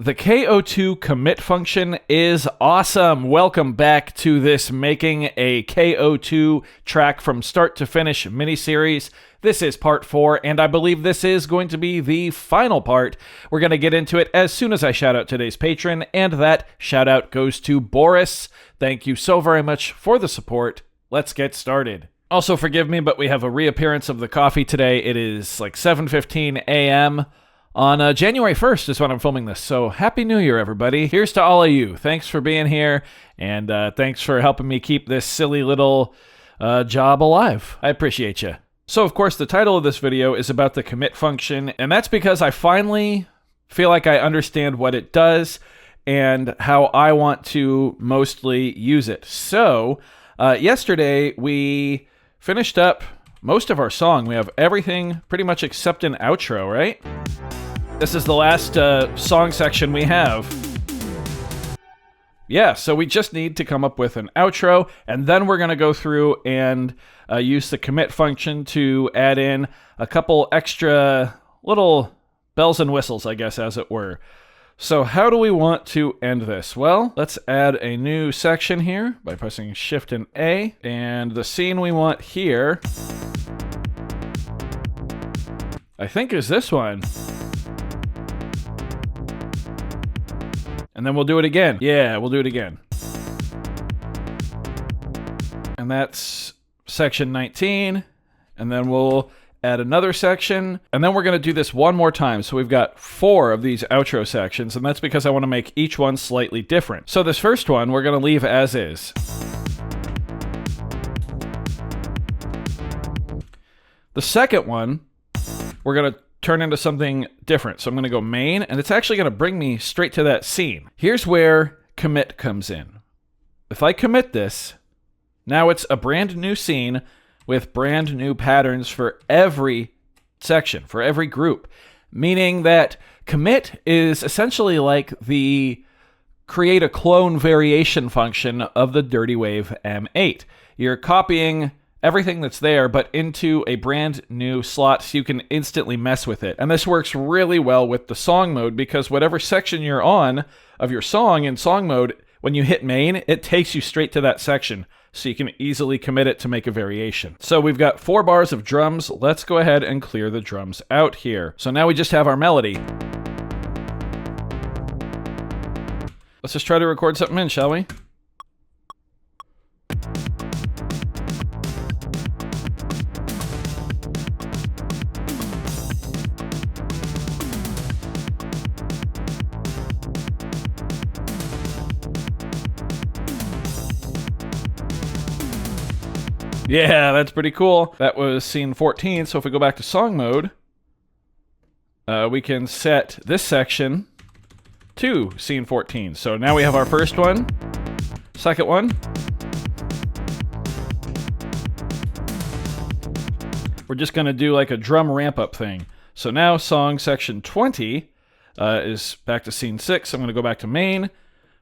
The KO2 commit function is awesome. Welcome back to this making a KO2 track from start to finish miniseries. This is part 4, and I believe this is going to be the final part. We're going to get into it as soon as I shout out today's patron, and that shout out goes to Boris. Thank you so very much for the support. Let's get started. Also, forgive me, but we have a reappearance of the coffee today. It is like 7:15 a.m. on January 1st is when I'm filming this, so Happy New Year, everybody. Here's to all of you. Thanks for being here, and thanks for helping me keep this silly little job alive. I appreciate you. So, of course, the title of this video is about the commit function, and that's because I finally feel like I understand what it does and how I want to mostly use it. So, yesterday we finished up most of our song. We have everything pretty much except an outro, right? This is the last song section we have. Yeah, so we just need to come up with an outro, and then we're going to go through and use the commit function to add in a couple extra little bells and whistles, I guess, as it were. So how do we want to end this? Well, let's add a new section here by pressing Shift and A, and the scene we want here, I think, is this one. And then we'll do it again. Yeah, we'll do it again. And that's section 19. And then we'll add another section. And then we're going to do this one more time. So we've got 4 of these outro sections. And that's because I want to make each one slightly different. So this first one, we're going to leave as is. The second one, we're going to turn into something different. So I'm going to go main, and it's actually going to bring me straight to that scene. Here's where commit comes in. If I commit this, now it's a brand new scene with brand new patterns for every section, for every group, meaning that commit is essentially like the create a clone variation function of the Dirtywave M8. You're copying everything that's there, but into a brand new slot so you can instantly mess with it. And this works really well with the song mode because whatever section you're on of your song in song mode, when you hit main, it takes you straight to that section so you can easily commit it to make a variation. So we've got 4 bars of drums. Let's go ahead and clear the drums out here. So now we just have our melody. Let's just try to record something in, shall we? Yeah, that's pretty cool. That was scene 14, so if we go back to song mode, we can set this section to scene 14. So now we have our first one, second one. We're just going to do like a drum ramp-up thing. So now song section 20 is back to scene 6. I'm going to go back to main.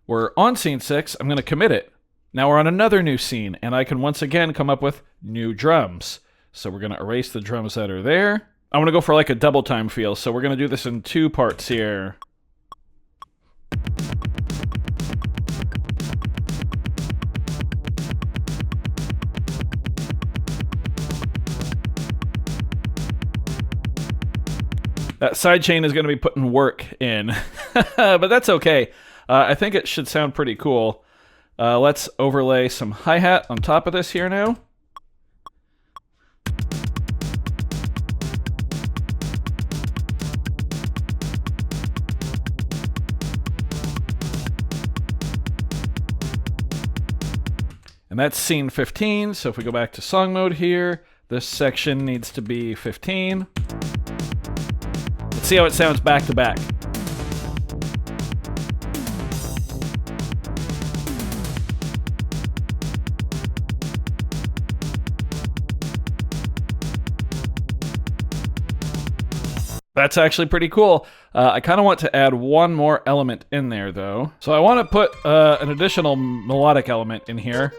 We're on scene 6. I'm going to commit it. Now we're on another new scene, and I can once again come up with new drums. So we're going to erase the drums that are there. I want to go for like a double time feel, so we're going to do this in 2 parts here. That sidechain is going to be putting work in, but that's okay. I think it should sound pretty cool. Let's overlay some hi-hat on top of this here now. And that's scene 15, so if we go back to song mode here, this section needs to be 15. Let's see how it sounds back to back. That's actually pretty cool. I kind of want to add one more element in there, though. So I want to put an additional melodic element in here.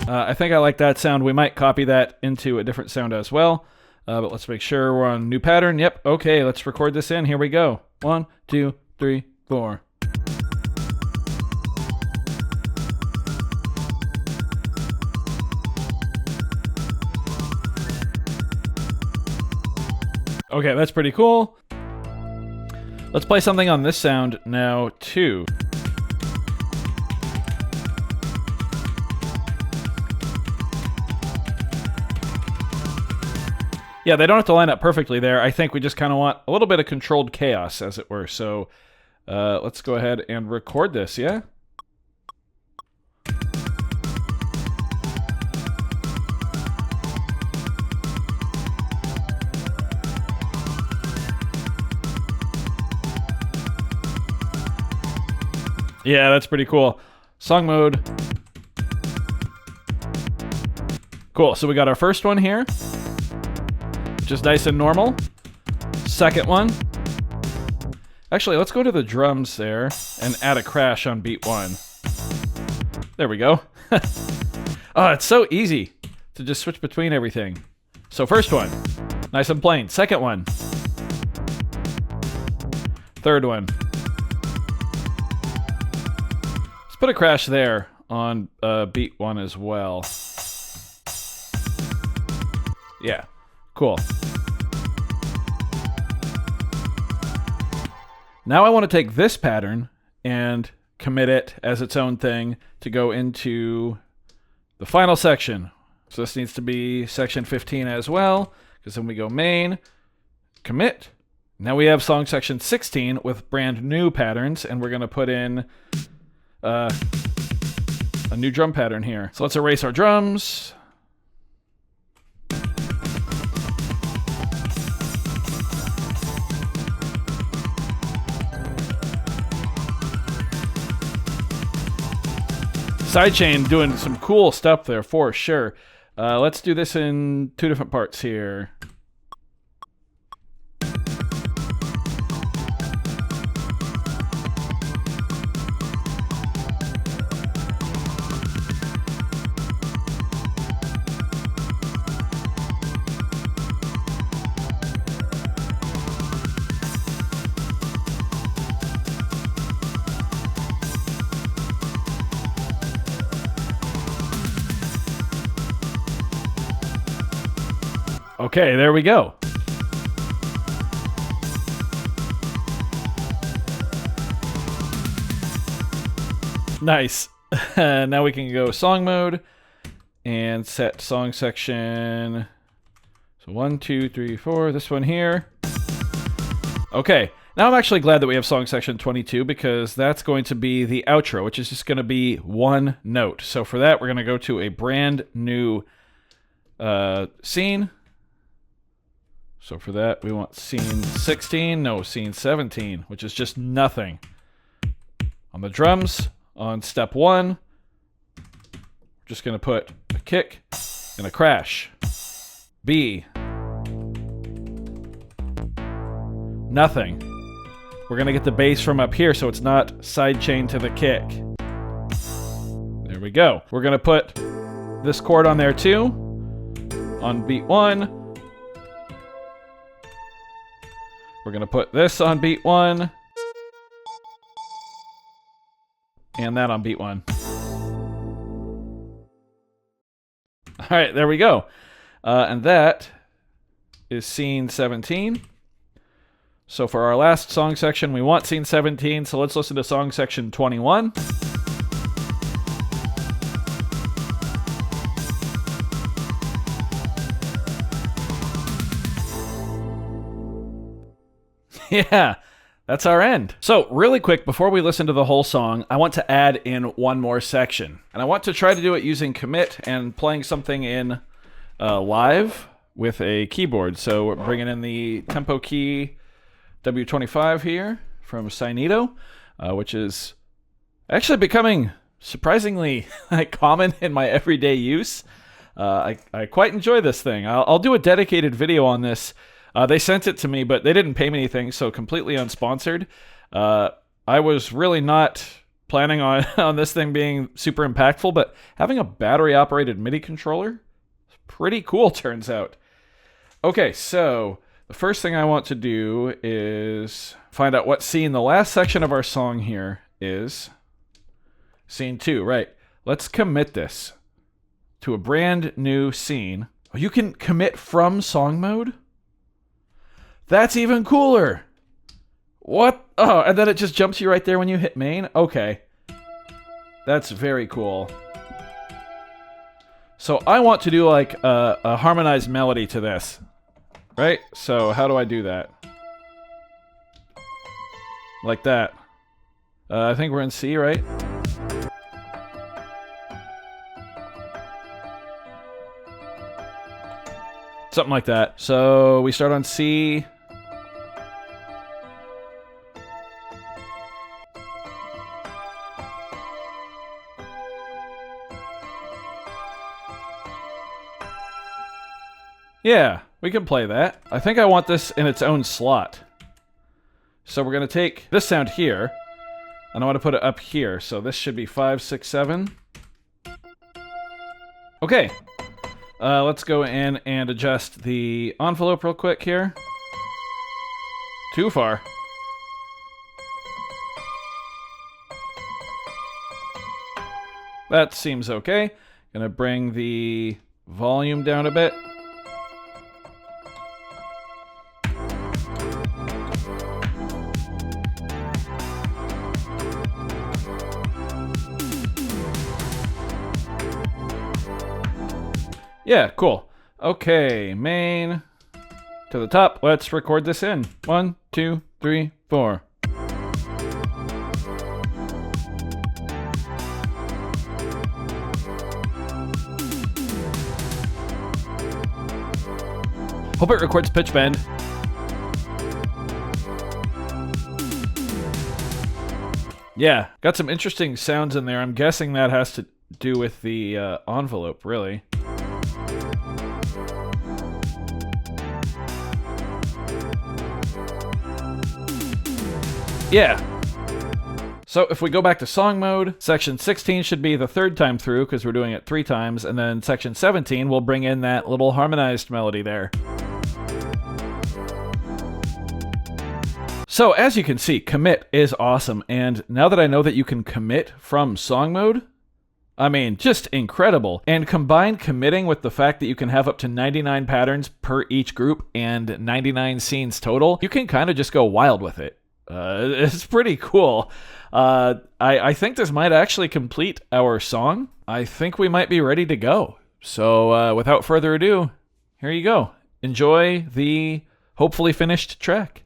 I think I like that sound. We might copy that into a different sound as well. But let's make sure we're on new pattern. Yep. Okay, let's record this in. Here we go. 1, 2, 3, 4. Okay, that's pretty cool. Let's play something on this sound now, too. Yeah, they don't have to line up perfectly there. I think we just kind of want a little bit of controlled chaos, as it were. So let's go ahead and record this, yeah? Yeah, that's pretty cool. Song mode. Cool, so we got our first one here. Just nice and normal. Second one. Actually, let's go to the drums there and add a crash on beat 1. There we go. Oh, it's so easy to just switch between everything. So first one, nice and plain. Second one. Third one. Let's put a crash there on beat 1 as well. Yeah. Cool. Now I want to take this pattern and commit it as its own thing to go into the final section. So this needs to be section 15 as well, because then we go main, commit. Now we have song section 16 with brand new patterns, and we're going to put in a new drum pattern here. So let's erase our drums. Sidechain doing some cool stuff there for sure. Let's do this in 2 different parts here. Okay, there we go. Nice. Now we can go song mode and set song section. So 1, 2, 3, 4, this one here. Okay, now I'm actually glad that we have song section 22 because that's going to be the outro, which is just going to be one note. So for that, we're going to go to a brand new scene. So for that, we want scene 16, no, scene 17, which is just nothing. On the drums, on step 1, we're just going to put a kick and a crash. B. Nothing. We're going to get the bass from up here so it's not sidechain to the kick. There we go. We're going to put this chord on there too, on beat 1. We're going to put this on beat 1. And that on beat 1. All right, there we go. And that is scene 17. So for our last song section, we want scene 17. So let's listen to song section 21. Yeah, that's our end. So really quick, before we listen to the whole song, I want to add in one more section. And I want to try to do it using commit and playing something in live with a keyboard. So we're bringing in the tempo key W25 here from Sinito, which is actually becoming surprisingly common in my everyday use. I quite enjoy this thing. I'll do a dedicated video on this. They sent it to me, but they didn't pay me anything, so completely unsponsored. I was really not planning on this thing being super impactful, but having a battery-operated MIDI controller is pretty cool, turns out. Okay, so the first thing I want to do is find out what scene the last section of our song here is. Scene 2, right. Let's commit this to a brand new scene. Oh, you can commit from song mode? That's even cooler. What? Oh, and then it just jumps you right there when you hit main? Okay. That's very cool. So I want to do like a harmonized melody to this. Right? So how do I do that? Like that. I think we're in C, right? Something like that. So we start on C. Yeah, we can play that. I think I want this in its own slot. So we're going to take this sound here, and I want to put it up here. So this should be 5, 6, 7. Okay. Let's go in and adjust the envelope real quick here. Too far. That seems okay. Gonna bring the volume down a bit. Yeah, cool. Okay, main to the top. Let's record this in. 1, 2, 3, 4. Hope it records pitch bend. Yeah, got some interesting sounds in there. I'm guessing that has to do with the envelope, really. Yeah. So if we go back to song mode, section 16 should be the third time through because we're doing it 3 times, and then section 17 will bring in that little harmonized melody there. So as you can see, commit is awesome, and now that I know that you can commit from song mode, I mean, just incredible. And combine committing with the fact that you can have up to 99 patterns per each group and 99 scenes total, you can kind of just go wild with it. It's pretty cool. I think this might actually complete our song. I think we might be ready to go. So without further ado, here you go. Enjoy the hopefully finished track.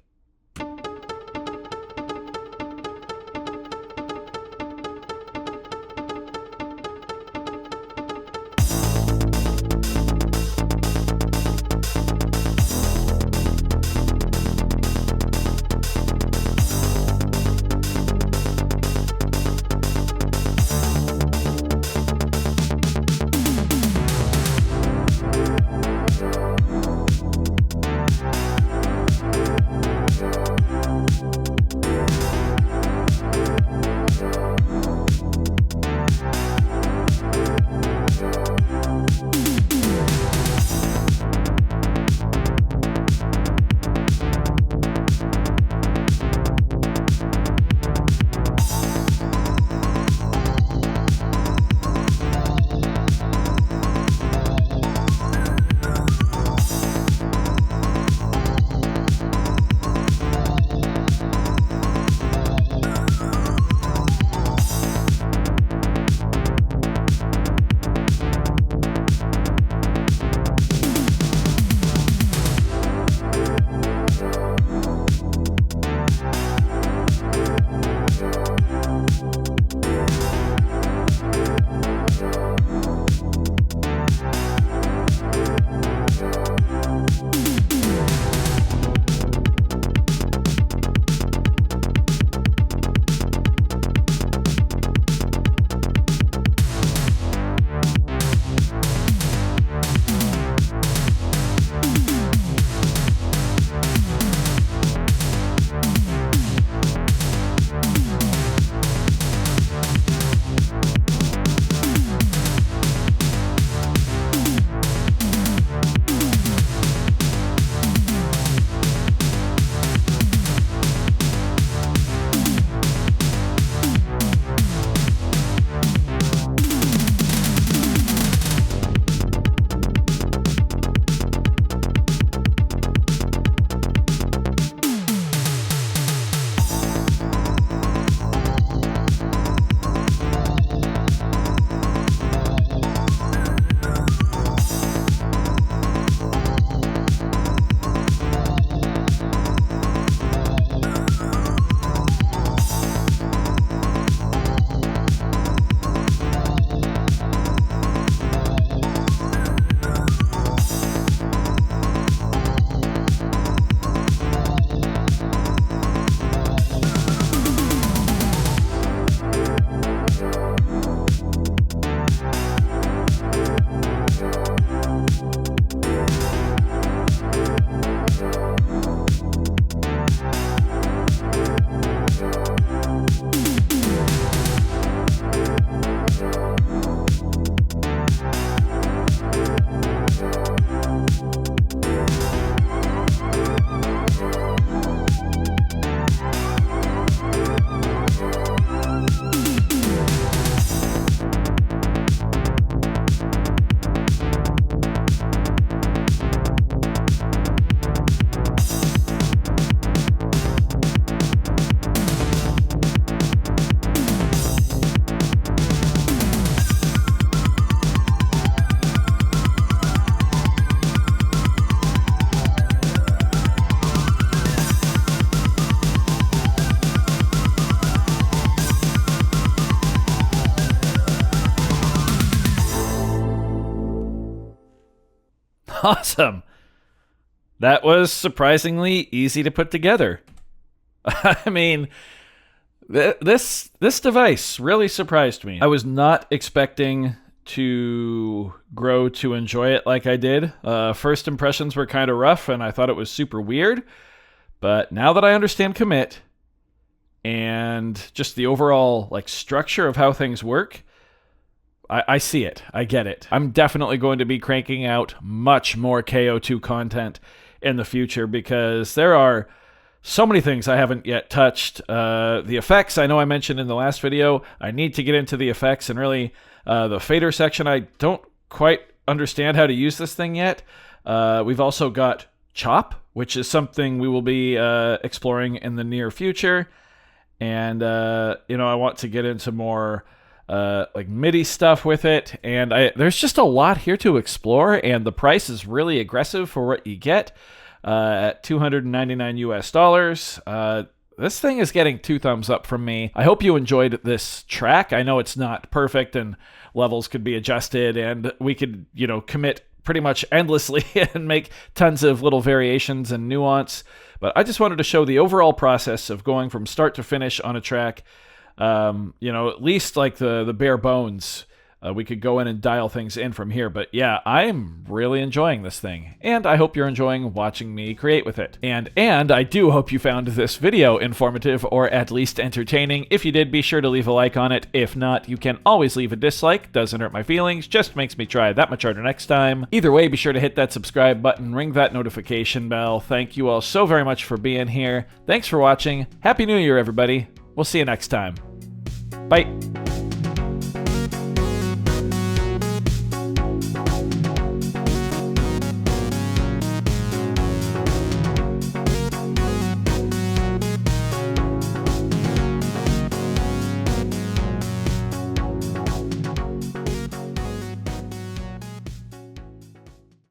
Awesome. That was surprisingly easy to put together. I mean, this device really surprised me. I was not expecting to grow to enjoy it like I did. First impressions were kind of rough, and I thought it was super weird. But now that I understand commit and just the overall like structure of how things work, I see it. I get it. I'm definitely going to be cranking out much more KO2 content in the future because there are so many things I haven't yet touched. The effects, I know I mentioned in the last video. I need to get into the effects, and really the fader section, I don't quite understand how to use this thing yet. We've also got chop, which is something we will be exploring in the near future. And, I want to get into more like MIDI stuff with it. And there's just a lot here to explore, and the price is really aggressive for what you get at $299 US. This thing is getting 2 thumbs up from me. I hope you enjoyed this track. I know it's not perfect and levels could be adjusted, and we could, commit pretty much endlessly and make tons of little variations and nuance. But I just wanted to show the overall process of going from start to finish on a track. At least like the bare bones. We could go in and dial things in from here. But yeah, I'm really enjoying this thing. And I hope you're enjoying watching me create with it. And I do hope you found this video informative or at least entertaining. If you did, be sure to leave a like on it. If not, you can always leave a dislike. Doesn't hurt my feelings, just makes me try that much harder next time. Either way, be sure to hit that subscribe button, ring that notification bell. Thank you all so very much for being here. Thanks for watching. Happy New Year, everybody. We'll see you next time. Bye.